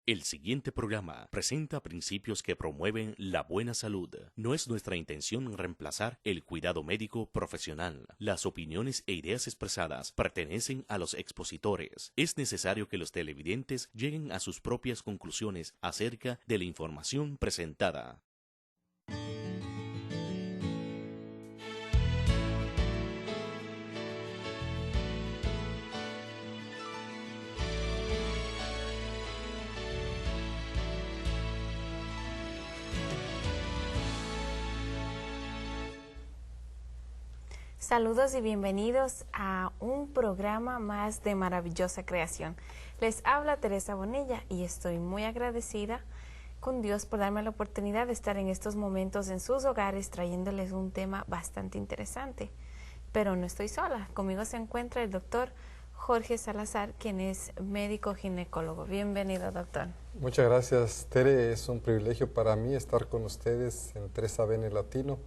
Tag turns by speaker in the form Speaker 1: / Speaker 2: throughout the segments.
Speaker 1: El siguiente programa presenta principios que promueven la buena salud. No es nuestra intención reemplazar el cuidado médico profesional. Las opiniones e ideas expresadas pertenecen a los expositores. Es necesario que los televidentes lleguen a sus propias conclusiones acerca de la información presentada.
Speaker 2: Saludos y bienvenidos a un programa más de Maravillosa Creación. Les habla Teresa Bonilla y estoy muy agradecida con Dios por darme la oportunidad de estar en estos momentos en sus hogares trayéndoles un tema bastante interesante. Pero no estoy sola, conmigo se encuentra el doctor Jorge Salazar, quien es médico ginecólogo. Bienvenido, doctor.
Speaker 3: Muchas gracias, Tere. Es un privilegio para mí estar con ustedes en 3ABN Latino,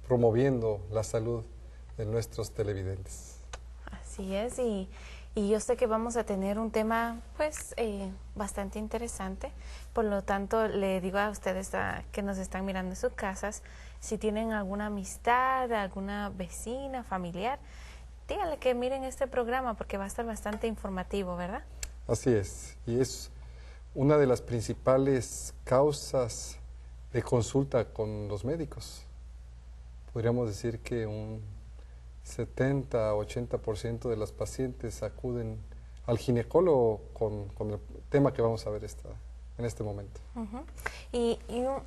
Speaker 3: promoviendo la salud de nuestros televidentes.
Speaker 2: Así es, y yo sé que vamos a tener un tema pues bastante interesante, por lo tanto le digo a ustedes que nos están mirando en sus casas, si tienen alguna amistad, alguna vecina, familiar, díganle que miren este programa porque va a estar bastante informativo, ¿verdad?
Speaker 3: Así es, y es una de las principales causas de consulta con los médicos. Podríamos decir que un 70-80% de las pacientes acuden al ginecólogo con el tema que vamos a ver en este momento.
Speaker 2: Y un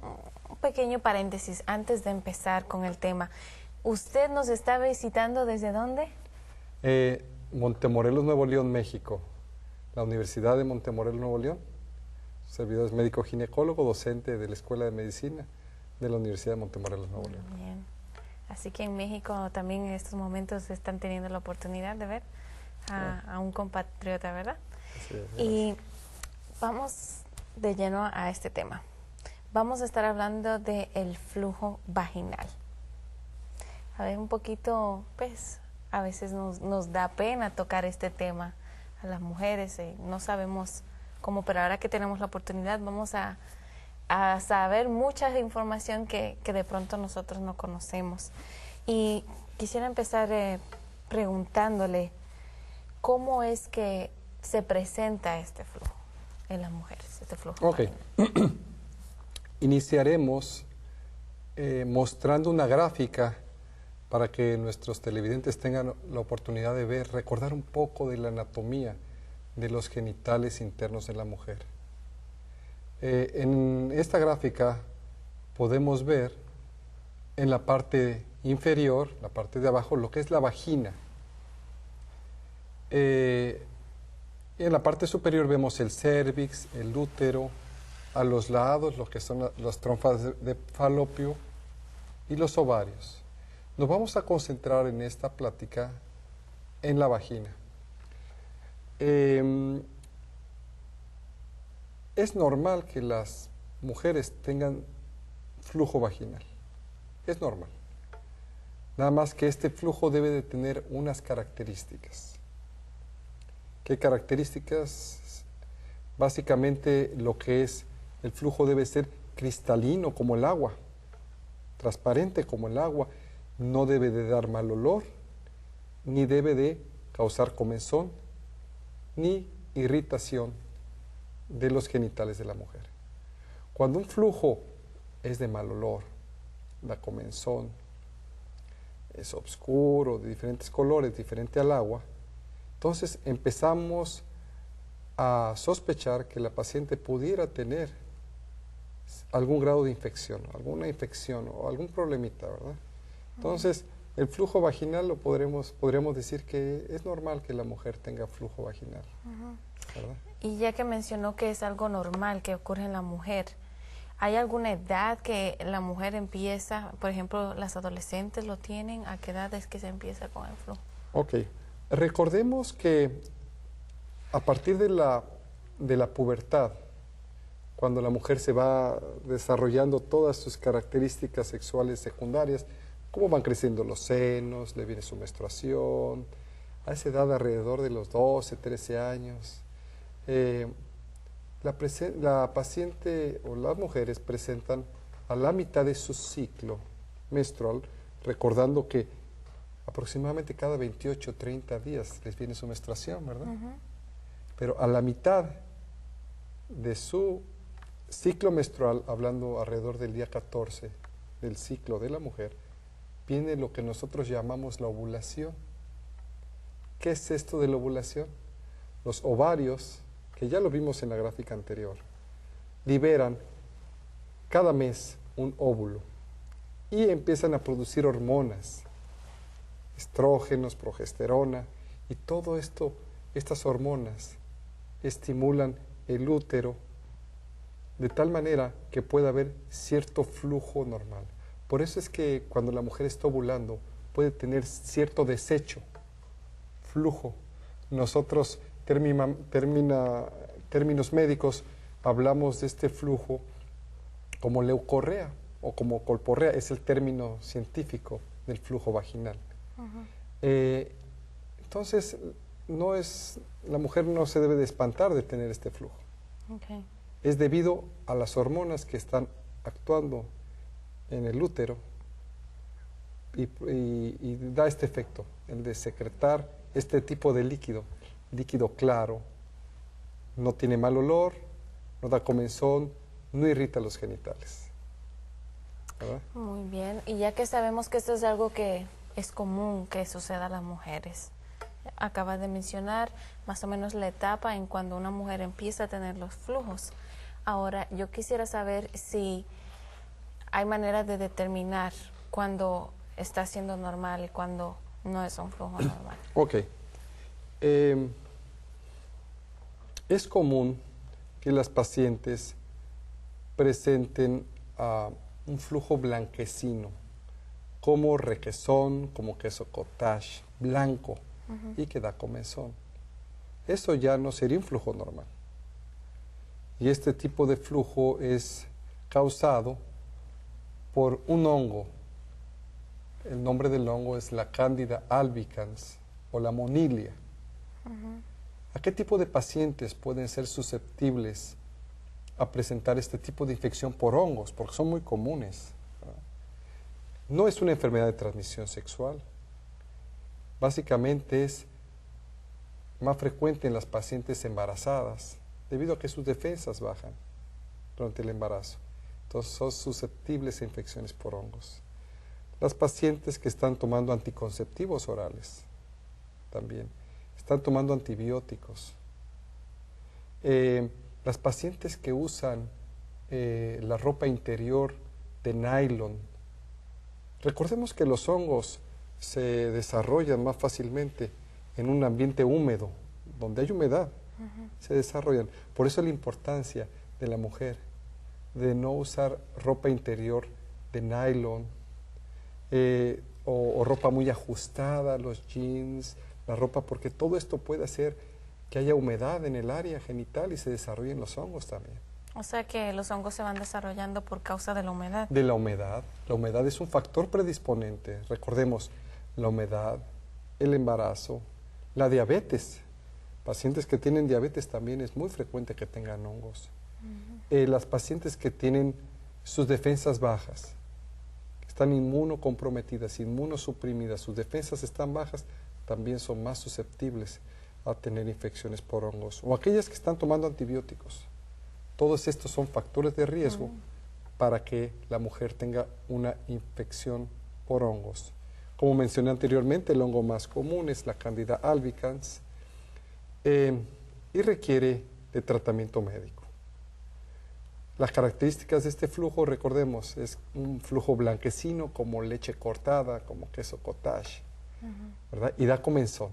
Speaker 2: pequeño paréntesis antes de empezar con el tema. ¿Usted nos está visitando desde dónde?
Speaker 3: Montemorelos, Nuevo León, México. La Universidad de Montemorelos, Nuevo León. Servidor es médico ginecólogo, docente de la Escuela de Medicina de la Universidad de Montemorelos, Nuevo León.
Speaker 2: Bien. Así que en México también en estos momentos están teniendo la oportunidad de ver a un compatriota, ¿verdad?
Speaker 3: Sí,
Speaker 2: y vamos de lleno a este tema. Vamos a estar hablando del flujo vaginal. A ver, un poquito, pues, a veces nos da pena tocar este tema a las mujeres. No sabemos cómo, pero ahora que tenemos la oportunidad vamos a saber mucha información que de pronto nosotros no conocemos. Y quisiera empezar preguntándole cómo es que se presenta este flujo en las mujeres, este flujo.
Speaker 3: Ok. Iniciaremos mostrando una gráfica para que nuestros televidentes tengan la oportunidad de recordar un poco de la anatomía de los genitales internos de la mujer. En esta gráfica podemos ver en la parte inferior, la parte de abajo, lo que es la vagina. Y en la parte superior vemos el cérvix, el útero, a los lados lo que son las trompas de falopio y los ovarios. Nos vamos a concentrar en esta plática en la vagina. Es normal que las mujeres tengan flujo vaginal. Es normal. Nada más que este flujo debe de tener unas características. ¿Qué características? Básicamente lo que es el flujo debe ser cristalino como el agua, transparente como el agua, no debe de dar mal olor, ni debe de causar comezón, ni irritación de los genitales de la mujer. Cuando un flujo es de mal olor, da comezón, es oscuro, de diferentes colores, diferente al agua, entonces empezamos a sospechar que la paciente pudiera tener algún grado de infección, alguna infección o algún problemita, ¿verdad? Entonces, el flujo vaginal podríamos decir que es normal que la mujer tenga flujo vaginal, ¿verdad?
Speaker 2: Y ya que mencionó que es algo normal que ocurre en la mujer, ¿hay alguna edad que la mujer empieza, por ejemplo, las adolescentes lo tienen? ¿A qué edad es que se empieza con el flujo?
Speaker 3: Ok, recordemos que a partir de la pubertad, cuando la mujer se va desarrollando todas sus características sexuales secundarias, cómo van creciendo los senos, le viene su menstruación, a esa edad alrededor de los 12, 13 años, la paciente o las mujeres presentan a la mitad de su ciclo menstrual, recordando que aproximadamente cada 28 o 30 días les viene su menstruación, ¿verdad? Pero a la mitad de su ciclo menstrual, hablando alrededor del día 14 del ciclo de la mujer, viene lo que nosotros llamamos la ovulación. ¿Qué es esto de la ovulación? Los ovarios, que ya lo vimos en la gráfica anterior, liberan cada mes un óvulo y empiezan a producir hormonas, estrógenos, progesterona, y todo esto, estas hormonas estimulan el útero de tal manera que pueda haber cierto flujo normal. Por eso es que cuando la mujer está ovulando puede tener cierto desecho, flujo. Nosotros, términos médicos, hablamos de este flujo como leucorrea o como colporrea, es el término científico del flujo vaginal. Entonces, la mujer no se debe de espantar de tener este flujo.
Speaker 2: Okay.
Speaker 3: Es debido a las hormonas que están actuando en el útero y da este efecto, el de secretar este tipo de líquido claro, no tiene mal olor, no da comezón, no irrita los genitales. ¿Verdad?
Speaker 2: Muy bien, y ya que sabemos que esto es algo que es común que suceda a las mujeres, acaba de mencionar más o menos la etapa en cuando una mujer empieza a tener los flujos. Ahora, yo quisiera saber si hay manera de determinar cuándo está siendo normal y cuándo no es un flujo normal.
Speaker 3: Ok. Es común que las pacientes presenten un flujo blanquecino, como requesón, como queso cottage, blanco, y que da comezón. Eso ya no sería un flujo normal. Y este tipo de flujo es causado por un hongo. El nombre del hongo es la Candida albicans o la monilia. ¿A qué tipo de pacientes pueden ser susceptibles a presentar este tipo de infección por hongos? Porque son muy comunes. No es una enfermedad de transmisión sexual. Básicamente es más frecuente en las pacientes embarazadas, debido a que sus defensas bajan durante el embarazo. Entonces son susceptibles a infecciones por hongos. Las pacientes que están tomando anticonceptivos orales también, están tomando antibióticos. Las pacientes que usan la ropa interior de nylon. Recordemos que los hongos se desarrollan más fácilmente en un ambiente húmedo, donde hay humedad, se desarrollan. Por eso la importancia de la mujer de no usar ropa interior de nylon o ropa muy ajustada, los jeans, la ropa, porque todo esto puede hacer que haya humedad en el área genital y se desarrollen los hongos también.
Speaker 2: O sea que los hongos se van desarrollando por causa de la humedad.
Speaker 3: De la humedad. La humedad es un factor predisponente. Recordemos, la humedad, el embarazo, la diabetes. Pacientes que tienen diabetes también es muy frecuente que tengan hongos. Las pacientes que tienen sus defensas bajas, que están inmunocomprometidas, inmunosuprimidas, sus defensas están bajas, también son más susceptibles a tener infecciones por hongos. O aquellas que están tomando antibióticos. Todos estos son factores de riesgo para que la mujer tenga una infección por hongos. Como mencioné anteriormente, el hongo más común es la Candida albicans y requiere de tratamiento médico. Las características de este flujo, recordemos, es un flujo blanquecino como leche cortada, como queso cottage, ¿verdad? Y da comezón.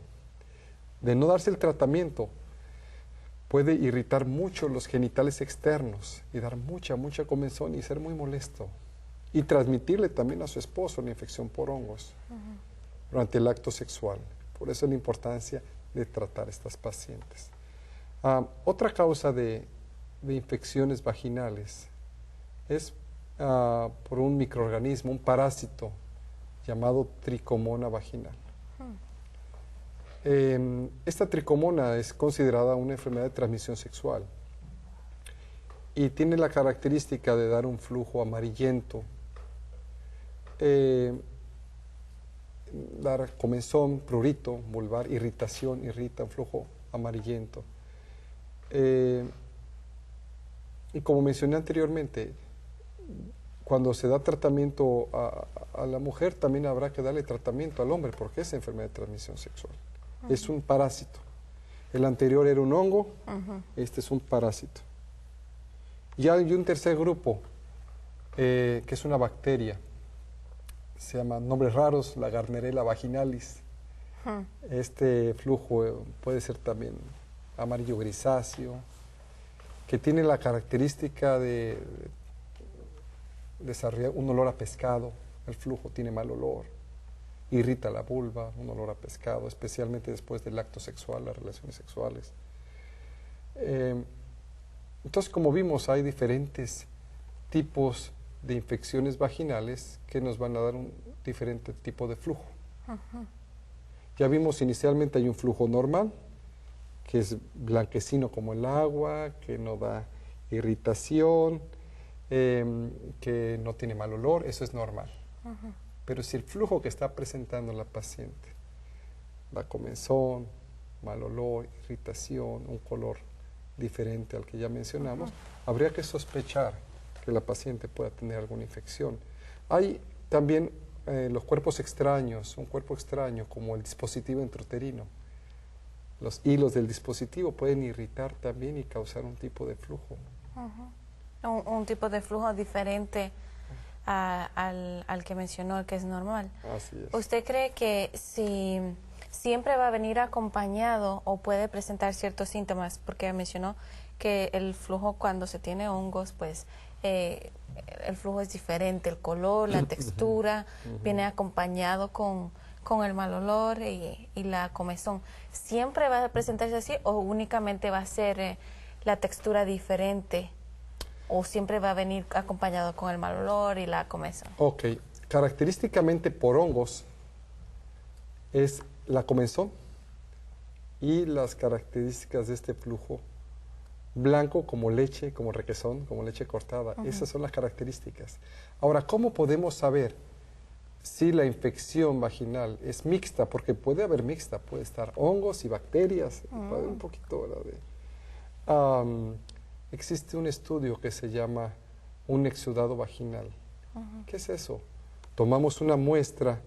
Speaker 3: De no darse el tratamiento, puede irritar mucho los genitales externos y dar mucha comezón y ser muy molesto. Y transmitirle también a su esposo la infección por hongos durante el acto sexual. Por eso la importancia de tratar a estas pacientes. Otra causa de infecciones vaginales es por un microorganismo, un parásito llamado tricomona vaginal. Esta tricomona es considerada una enfermedad de transmisión sexual y tiene la característica de dar un flujo amarillento, dar comezón, prurito, vulvar, irritación, irrita, un flujo amarillento. Y como mencioné anteriormente, cuando se da tratamiento a la mujer, también habrá que darle tratamiento al hombre, porque es enfermedad de transmisión sexual. Es un parásito. El anterior era un hongo, este es un parásito. Y hay un tercer grupo, que es una bacteria. Se llama, nombres raros, la Gardnerella vaginalis. Este flujo puede ser también amarillo grisáceo, que tiene la característica de desarrollar un olor a pescado. El flujo tiene mal olor, irrita la vulva, un olor a pescado, especialmente después del acto sexual, las relaciones sexuales. Entonces, como vimos, hay diferentes tipos de infecciones vaginales que nos van a dar un diferente tipo de flujo. Ya vimos inicialmente hay un flujo normal, que es blanquecino como el agua, que no da irritación, que no tiene mal olor, eso es normal. Pero si el flujo que está presentando la paciente da comezón, mal olor, irritación, un color diferente al que ya mencionamos, habría que sospechar que la paciente pueda tener alguna infección. Hay también los cuerpos extraños, un cuerpo extraño como el dispositivo intrauterino. Los hilos del dispositivo pueden irritar también y causar un tipo de flujo.
Speaker 2: Un tipo de flujo diferente al que mencionó, que es normal.
Speaker 3: Así es.
Speaker 2: ¿Usted cree que si siempre va a venir acompañado o puede presentar ciertos síntomas? Porque mencionó que el flujo cuando se tiene hongos, pues el flujo es diferente, el color, la textura, viene acompañado con el mal olor y la comezón. ¿Siempre va a presentarse así o únicamente va a ser la textura diferente? ¿O siempre va a venir acompañado con el mal olor y la comezón?
Speaker 3: Ok, característicamente por hongos es la comezón y las características de este flujo blanco como leche, como requesón, como leche cortada. Esas son las características. Ahora, ¿cómo podemos saber si la infección vaginal es mixta? Porque puede haber mixta, puede estar hongos y bacterias, puede haber un poquito, ¿verdad? Existe un estudio que se llama un exudado vaginal. ¿Qué es eso? Tomamos una muestra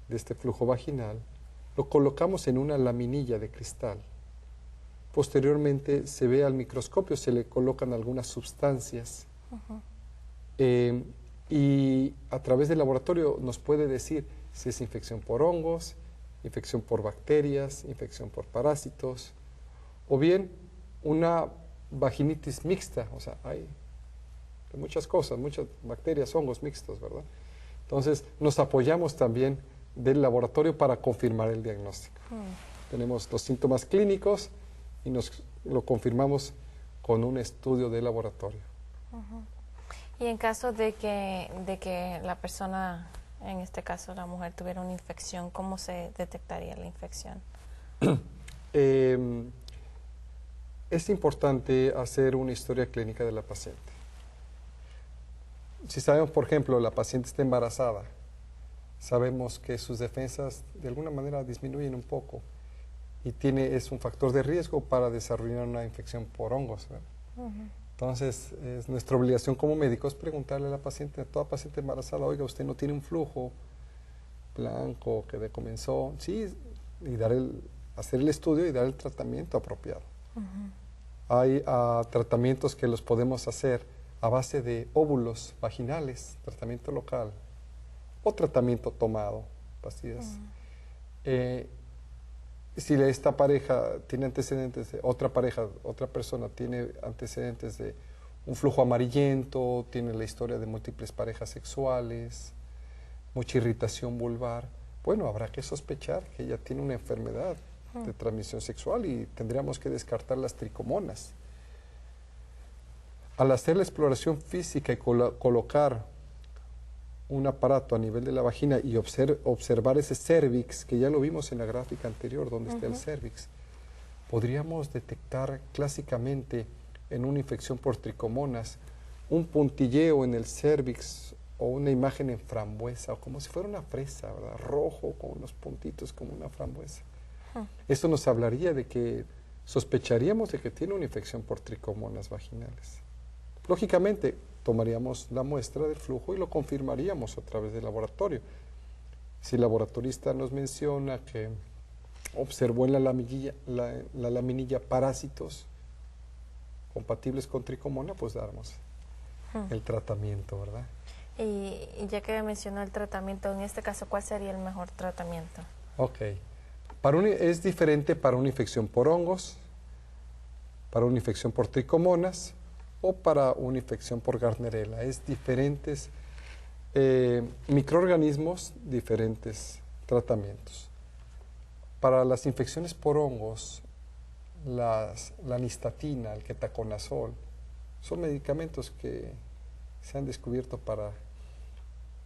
Speaker 3: de este flujo vaginal, lo colocamos en una laminilla de cristal. Posteriormente se ve al microscopio, se le colocan algunas sustancias y a través del laboratorio nos puede decir si es infección por hongos, infección por bacterias, infección por parásitos o bien una vaginitis mixta, o sea, hay muchas cosas, muchas bacterias, hongos mixtos, ¿verdad? Entonces nos apoyamos también del laboratorio para confirmar el diagnóstico. Tenemos los síntomas clínicos y lo confirmamos con un estudio de laboratorio.
Speaker 2: Y en caso de que la persona, en este caso la mujer, tuviera una infección, ¿cómo se detectaría la infección?
Speaker 3: Es importante hacer una historia clínica de la paciente. Si sabemos, por ejemplo, la paciente está embarazada, sabemos que sus defensas de alguna manera disminuyen un poco y es un factor de riesgo para desarrollar una infección por hongos, ¿verdad? Entonces, es nuestra obligación como médicos preguntarle a la paciente, a toda paciente embarazada, oiga, usted no tiene un flujo blanco que de comenzó, sí, y hacer el estudio y dar el tratamiento apropiado. Hay tratamientos que los podemos hacer a base de óvulos vaginales, tratamiento local, o tratamiento tomado, pastillas. Si esta pareja tiene antecedentes, otra persona tiene antecedentes de un flujo amarillento, tiene la historia de múltiples parejas sexuales, mucha irritación vulvar, bueno, habrá que sospechar que ella tiene una enfermedad de transmisión sexual y tendríamos que descartar las tricomonas. Al hacer la exploración física y colocar un aparato a nivel de la vagina y observar ese cérvix, que ya lo vimos en la gráfica anterior, donde está el cérvix, podríamos detectar clásicamente en una infección por tricomonas, un puntilleo en el cérvix o una imagen en frambuesa, o como si fuera una fresa, ¿verdad? Rojo con unos puntitos como una frambuesa. Esto nos hablaría de que sospecharíamos de que tiene una infección por tricomonas vaginales. Lógicamente, tomaríamos la muestra del flujo y lo confirmaríamos a través del laboratorio. Si el laboratorista nos menciona que observó en la laminilla parásitos compatibles con tricomona, pues damos el tratamiento, ¿verdad?
Speaker 2: Y ya que mencionó el tratamiento, en este caso, ¿cuál sería el mejor tratamiento?
Speaker 3: Ok. Es diferente para una infección por hongos, para una infección por tricomonas o para una infección por Gardnerella. Es diferentes microorganismos, diferentes tratamientos. Para las infecciones por hongos, la nistatina, el ketoconazol, son medicamentos que se han descubierto para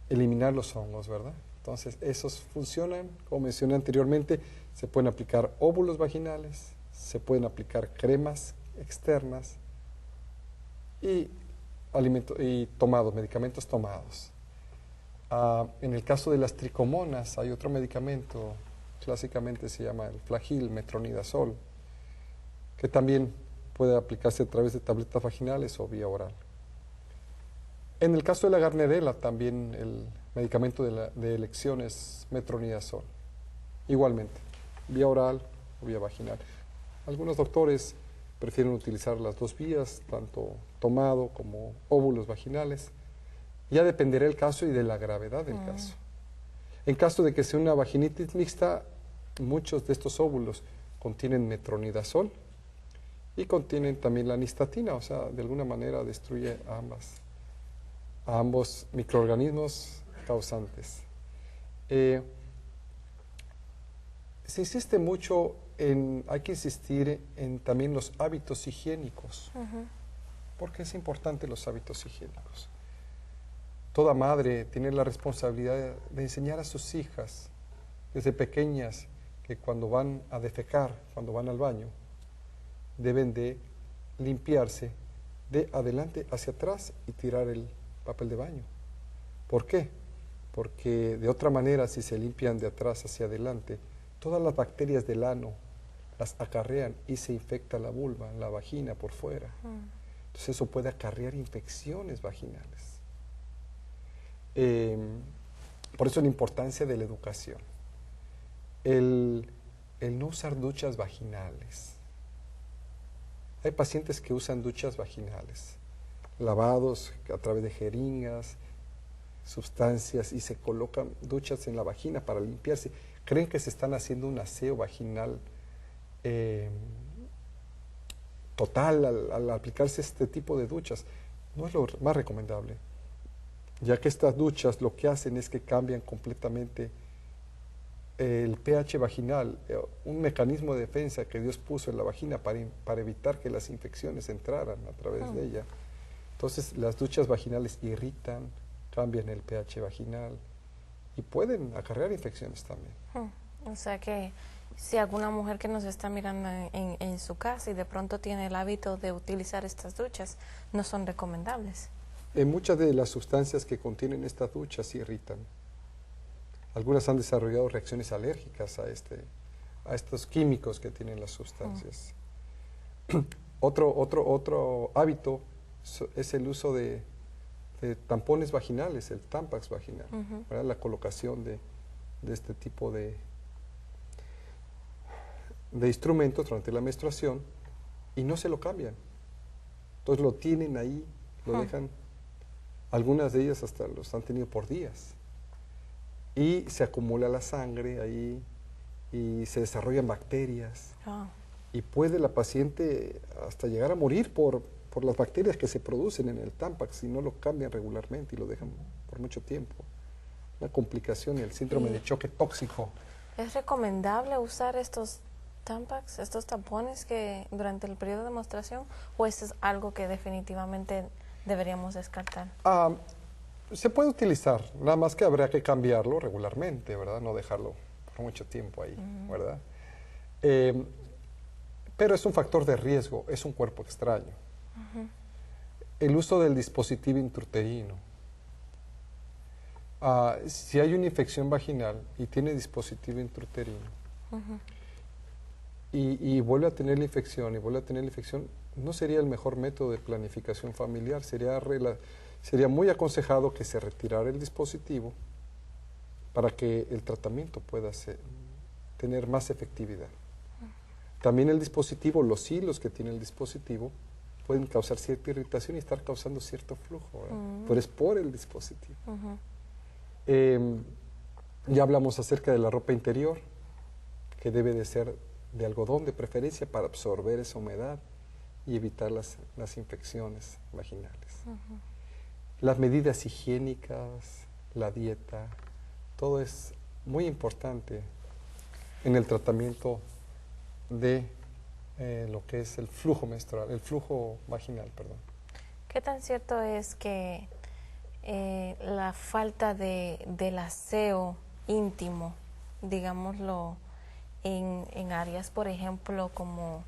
Speaker 3: eliminar los hongos, ¿verdad? Entonces, esos funcionan, como mencioné anteriormente, se pueden aplicar óvulos vaginales, se pueden aplicar cremas externas y medicamentos tomados. En el caso de las tricomonas, hay otro medicamento, clásicamente se llama el Flagyl, metronidazol, que también puede aplicarse a través de tabletas vaginales o vía oral. En el caso de la Gardnerella, también el medicamento de elección es metronidazol, igualmente, vía oral o vía vaginal. Algunos doctores prefieren utilizar las dos vías, tanto tomado como óvulos vaginales. Ya dependerá el caso y de la gravedad del caso. En caso de que sea una vaginitis mixta, muchos de estos óvulos contienen metronidazol y contienen también la nistatina, o sea, de alguna manera destruye a ambos microorganismos causantes. Se insiste mucho hay que insistir en también los hábitos higiénicos, porque es importante los hábitos higiénicos. Toda madre tiene la responsabilidad de enseñar a sus hijas desde pequeñas que cuando van a defecar, cuando van al baño, deben de limpiarse de adelante hacia atrás y tirar el papel de baño. ¿Por qué? Porque de otra manera, si se limpian de atrás hacia adelante, todas las bacterias del ano las acarrean y se infecta la vulva, la vagina por fuera. Entonces eso puede acarrear infecciones vaginales. Por eso la importancia de la educación. El no usar duchas vaginales. Hay pacientes que usan duchas vaginales, lavados a través de jeringas, sustancias, y se colocan duchas en la vagina para limpiarse. Creen que se están haciendo un aseo vaginal total al aplicarse este tipo de duchas. No es lo más recomendable, ya que estas duchas lo que hacen es que cambian completamente el pH vaginal, un mecanismo de defensa que Dios puso en la vagina para evitar que las infecciones entraran a través de ella. Entonces las duchas vaginales irritan, cambian el pH vaginal y pueden acarrear infecciones también.
Speaker 2: O sea que si alguna mujer que nos está mirando en su casa y de pronto tiene el hábito de utilizar estas duchas, no son recomendables.
Speaker 3: Muchas de las sustancias que contienen estas duchas irritan. Algunas han desarrollado reacciones alérgicas a estos químicos que tienen las sustancias. Otro hábito es el uso de tampones vaginales, el Tampax vaginal, ¿verdad? La colocación de este tipo de instrumentos durante la menstruación y no se lo cambian. Entonces lo tienen ahí, lo dejan, algunas de ellas hasta los han tenido por días. Y se acumula la sangre ahí y se desarrollan bacterias. Y puede la paciente hasta llegar a morir por las bacterias que se producen en el Tampax si no lo cambian regularmente y lo dejan por mucho tiempo. Una complicación, el síndrome de choque tóxico.
Speaker 2: ¿Es recomendable usar estos Tampax, estos tampones que durante el periodo de menstruación, o esto es algo que definitivamente deberíamos descartar?
Speaker 3: Se puede utilizar, nada más que habría que cambiarlo regularmente, ¿verdad? No dejarlo por mucho tiempo ahí, ¿verdad? Pero es un factor de riesgo, es un cuerpo extraño. El uso del dispositivo intrauterino. Si hay una infección vaginal y tiene dispositivo intrauterino y vuelve a tener la infección no sería el mejor método de planificación familiar. Sería muy aconsejado que se retirara el dispositivo para que el tratamiento pueda tener más efectividad. También el dispositivo, los hilos que tiene el dispositivo, pueden causar cierta irritación y estar causando cierto flujo, pero es por el dispositivo. Ya hablamos acerca de la ropa interior, que debe de ser de algodón de preferencia para absorber esa humedad y evitar las infecciones vaginales. Las medidas higiénicas, la dieta, todo es muy importante en el tratamiento de lo que es el flujo menstrual, el flujo vaginal, perdón.
Speaker 2: ¿Qué tan cierto es que la falta del aseo íntimo, digámoslo, en áreas, por ejemplo, como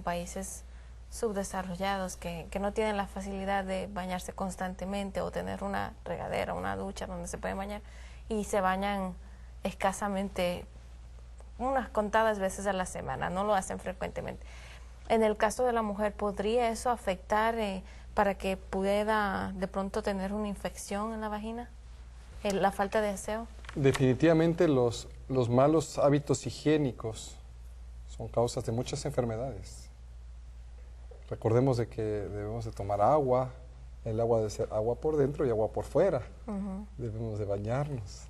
Speaker 2: países subdesarrollados que no tienen la facilidad de bañarse constantemente o tener una regadera, una ducha donde se pueden bañar y se bañan escasamente unas contadas veces a la semana, no lo hacen frecuentemente? En el caso de la mujer, ¿podría eso afectar para que pueda de pronto tener una infección en la vagina? ¿La falta de aseo?
Speaker 3: Definitivamente los malos hábitos higiénicos son causas de muchas enfermedades. Recordemos de que debemos de tomar agua, el agua debe ser agua por dentro y agua por fuera. Debemos de bañarnos.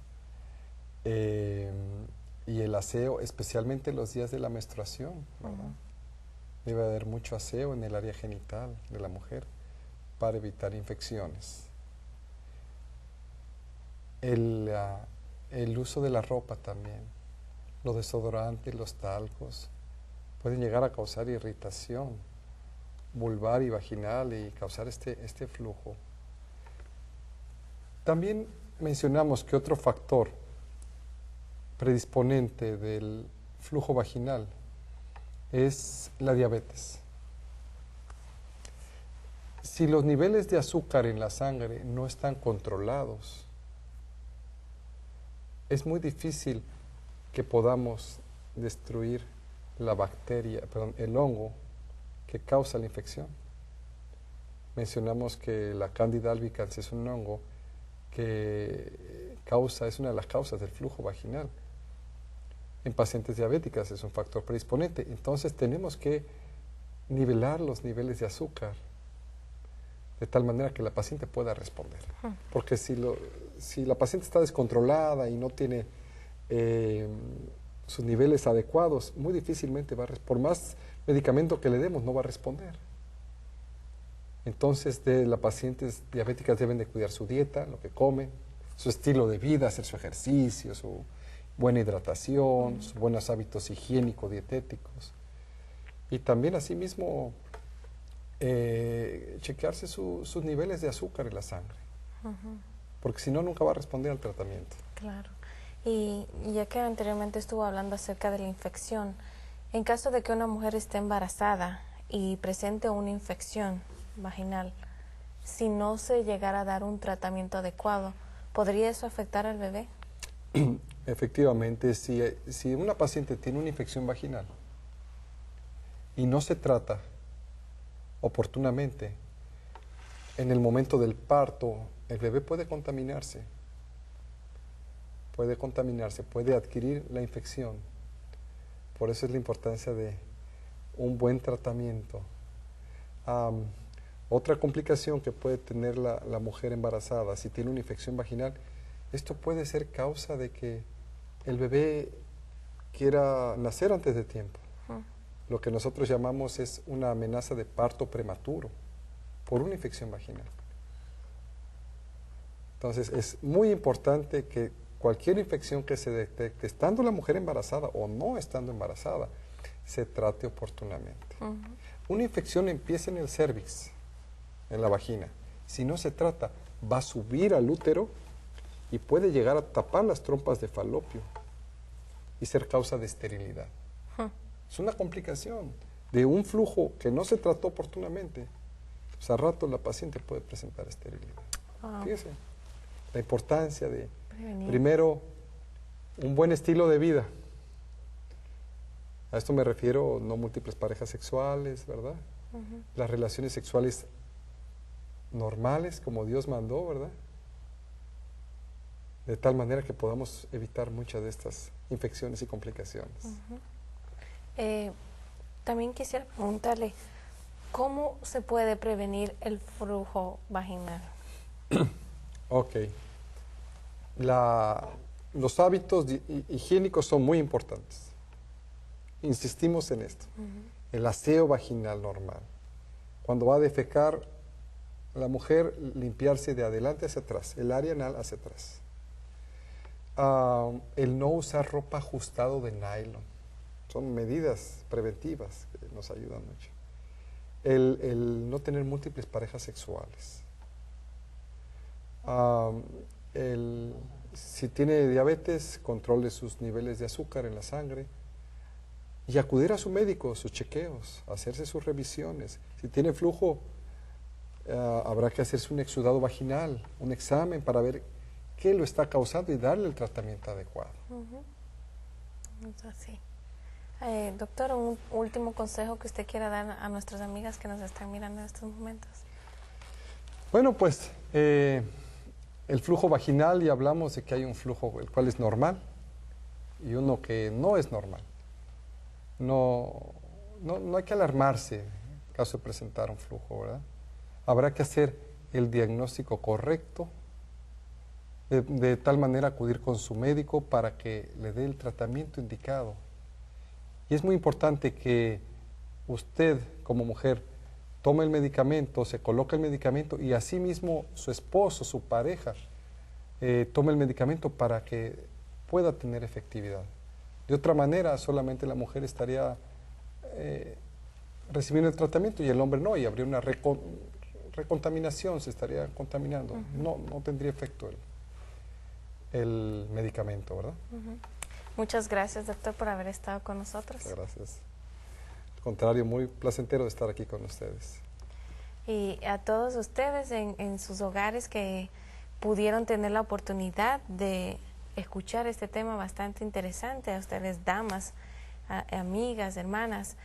Speaker 3: Y el aseo, especialmente los días de la menstruación, ¿verdad? Debe haber mucho aseo en el área genital de la mujer para evitar infecciones. El uso de la ropa también, los desodorantes, los talcos, pueden llegar a causar irritación vulvar y vaginal y causar este flujo. También mencionamos que otro factor predisponente del flujo vaginal es la diabetes. Si los niveles de azúcar en la sangre no están controlados, es muy difícil que podamos destruir la bacteria, el hongo que causa la infección. Mencionamos que la Candida albicans es un hongo que es una de las causas del flujo vaginal. En pacientes diabéticas es un factor predisponente. Entonces tenemos que nivelar los niveles de azúcar de tal manera que la paciente pueda responder. Porque si la paciente está descontrolada y no tiene sus niveles adecuados, muy difícilmente por más medicamento que le demos, no va a responder. Entonces, las pacientes diabéticas deben de cuidar su dieta, lo que comen, su estilo de vida, hacer su ejercicio, su buena hidratación, sus buenos hábitos higiénicos, dietéticos. Y también, asimismo, chequearse sus niveles de azúcar en la sangre. Porque si no, nunca va a responder al tratamiento.
Speaker 2: Claro. Y ya que anteriormente estuvo hablando acerca de la infección, en caso de que una mujer esté embarazada y presente una infección vaginal, si no se llegara a dar un tratamiento adecuado, ¿podría eso afectar al bebé?
Speaker 3: Efectivamente, si una paciente tiene una infección vaginal y no se trata oportunamente, en el momento del parto, el bebé puede contaminarse, puede adquirir la infección. Por eso es la importancia de un buen tratamiento. Otra complicación que puede tener la mujer embarazada si tiene una infección vaginal, esto puede ser causa de que el bebé quiera nacer antes de tiempo. Lo que nosotros llamamos es una amenaza de parto prematuro por una infección vaginal. Entonces es muy importante que cualquier infección que se detecte, estando la mujer embarazada o no estando embarazada, se trate oportunamente. Una infección empieza en el cérvix, en la vagina. Si no se trata, va a subir al útero y puede llegar a tapar las trompas de falopio y ser causa de esterilidad. Es una complicación de un flujo que no se trató oportunamente pues al rato la paciente puede presentar esterilidad.
Speaker 2: Wow.
Speaker 3: Fíjese, la importancia de,
Speaker 2: Prevenir.
Speaker 3: primero, un buen estilo de vida. A esto me refiero, no múltiples parejas sexuales, ¿verdad?
Speaker 2: Ujú.
Speaker 3: Las relaciones sexuales normales, como Dios mandó, ¿verdad? De tal manera que podamos evitar muchas de estas infecciones y complicaciones.
Speaker 2: También quisiera preguntarle, ¿cómo se puede prevenir el flujo vaginal?
Speaker 3: Ok. Los hábitos higiénicos son muy importantes. Insistimos en esto. El aseo vaginal normal. Cuando va a defecar, la mujer limpiarse de adelante hacia atrás, el área anal hacia atrás. El no usar ropa ajustado de nylon. Son medidas preventivas que nos ayudan mucho. El no tener múltiples parejas sexuales. Si tiene diabetes, controle sus niveles de azúcar en la sangre y acudir a su médico, sus chequeos, hacerse sus revisiones. Si tiene flujo, habrá que hacerse un exudado vaginal, un examen para ver qué lo está causando y darle el tratamiento adecuado.
Speaker 2: Así. Doctor, un último consejo que usted quiera dar a nuestras amigas que nos están mirando en estos momentos.
Speaker 3: Bueno, pues el flujo vaginal, y hablamos de que hay un flujo el cual es normal y uno que no es normal. No hay que alarmarse en caso de presentar un flujo, ¿verdad? Habrá que hacer el diagnóstico correcto, de tal manera acudir con su médico para que le dé el tratamiento indicado. Y es muy importante que usted, como mujer, tome el medicamento, se coloque el medicamento y asimismo su esposo, su pareja, tome el medicamento para que pueda tener efectividad. De otra manera, solamente la mujer estaría recibiendo el tratamiento y el hombre no, y habría una recontaminación, se estaría contaminando. No tendría efecto el medicamento, ¿verdad?
Speaker 2: Muchas gracias, doctor, por haber estado con nosotros.
Speaker 3: Muchas gracias. Al contrario, muy placentero de estar aquí con ustedes.
Speaker 2: Y a todos ustedes en sus hogares que pudieron tener la oportunidad de escuchar este tema bastante interesante, a ustedes damas, amigas, hermanas,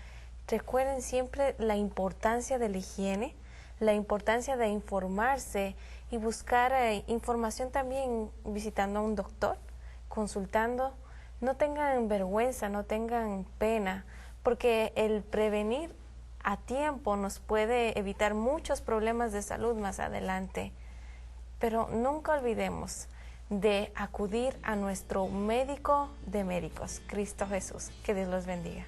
Speaker 2: recuerden siempre la importancia de la higiene, la importancia de informarse y buscar información también visitando a un doctor, consultando. No tengan vergüenza, no tengan pena, porque el prevenir a tiempo nos puede evitar muchos problemas de salud más adelante. Pero nunca olvidemos de acudir a nuestro médico de médicos, Cristo Jesús. Que Dios los bendiga.